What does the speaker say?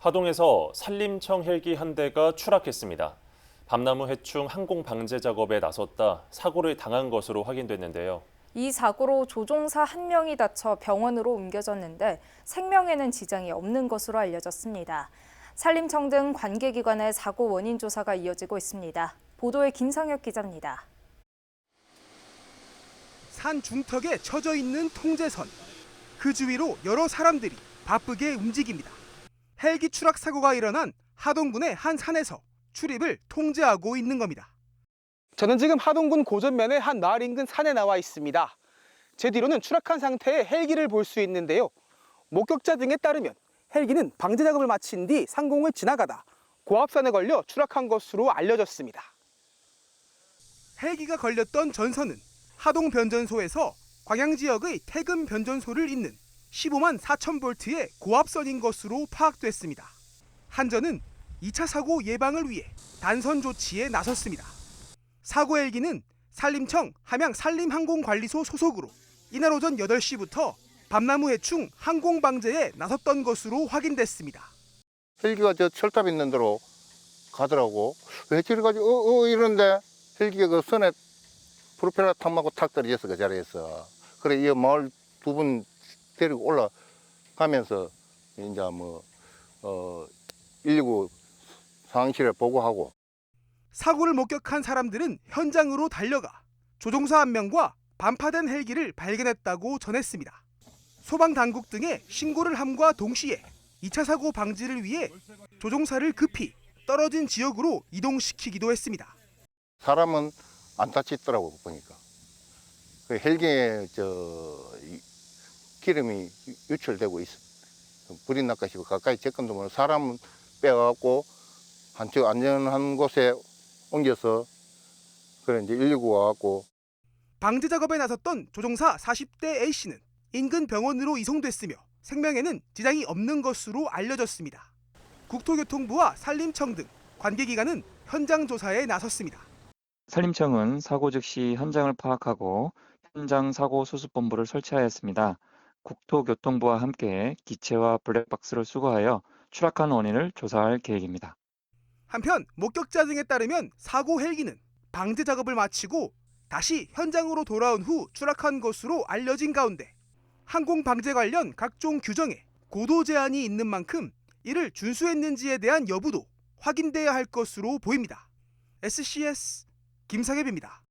하동에서 산림청 헬기 한 대가 추락했습니다. 밤나무 해충 항공 방제 작업에 나섰다 사고를 당한 것으로 확인됐는데요. 이 사고로 조종사 1명이 다쳐 병원으로 옮겨졌는데 생명에는 지장이 없는 것으로 알려졌습니다. 산림청 등 관계기관의 사고 원인 조사가 이어지고 있습니다. 보도에 김상혁 기자입니다. 산 중턱에 쳐져 있는 통제선. 그 주위로 여러 사람들이 바쁘게 움직입니다. 헬기 추락 사고가 일어난 하동군의 한 산에서 출입을 통제하고 있는 겁니다. 저는 지금 하동군 고전면의 한 마을 인근 산에 나와 있습니다. 제 뒤로는 추락한 상태의 헬기를 볼 수 있는데요. 목격자 등에 따르면 헬기는 방제 작업을 마친 뒤 상공을 지나가다 고압선에 걸려 추락한 것으로 알려졌습니다. 헬기가 걸렸던 전선은 하동 변전소에서 광양 지역의 태금 변전소를 잇는 15만 4천 볼트의 고압선인 것으로 파악됐습니다. 한전은 2차 사고 예방을 위해 단선 조치에 나섰습니다. 사고 헬기는 산림청 함양 산림항공관리소 소속으로 이날 오전 8시부터 밤나무 해충 항공 방제에 나섰던 것으로 확인됐습니다. 헬기가 저 철탑 있는 데로 가더라고. 왜 저리 가지? 이러는데 헬기가 그 선에 프로펠러 탁 맞고 탁 떨어졌어, 그 자리에서. 그래, 이 마을 두 분 데리고 올라가면서 이제 119 상황실에 보고하고. 사고를 목격한 사람들은 현장으로 달려가 조종사 1명과 반파된 헬기를 발견했다고 전했습니다. 소방당국 등의 신고를 함과 동시에 2차 사고 방지를 위해 조종사를 급히 떨어진 지역으로 이동시키기도 했습니다. 사람은 안 다치더라고, 보니까. 그 헬기에 기름이 유출되고 있어. 불이 나까지고 가까이 접근되면 사람은 빼갖고 한쪽 안전한 곳에 옮겨서 그래 이제 119 와갖고. 방제 작업에 나섰던 조종사 40대 A씨는 인근 병원으로 이송됐으며 생명에는 지장이 없는 것으로 알려졌습니다. 국토교통부와 산림청 등 관계기관은 현장 조사에 나섰습니다. 산림청은 사고 즉시 현장을 파악하고 현장 사고 수습본부를 설치하였습니다. 국토교통부와 함께 기체와 블랙박스를 수거하여 추락한 원인을 조사할 계획입니다. 한편 목격자 등에 따르면 사고 헬기는 방제 작업을 마치고 다시 현장으로 돌아온 후 추락한 것으로 알려진 가운데 항공 방제 관련 각종 규정에 고도 제한이 있는 만큼 이를 준수했는지에 대한 여부도 확인돼야 할 것으로 보입니다. SCS 김상엽입니다.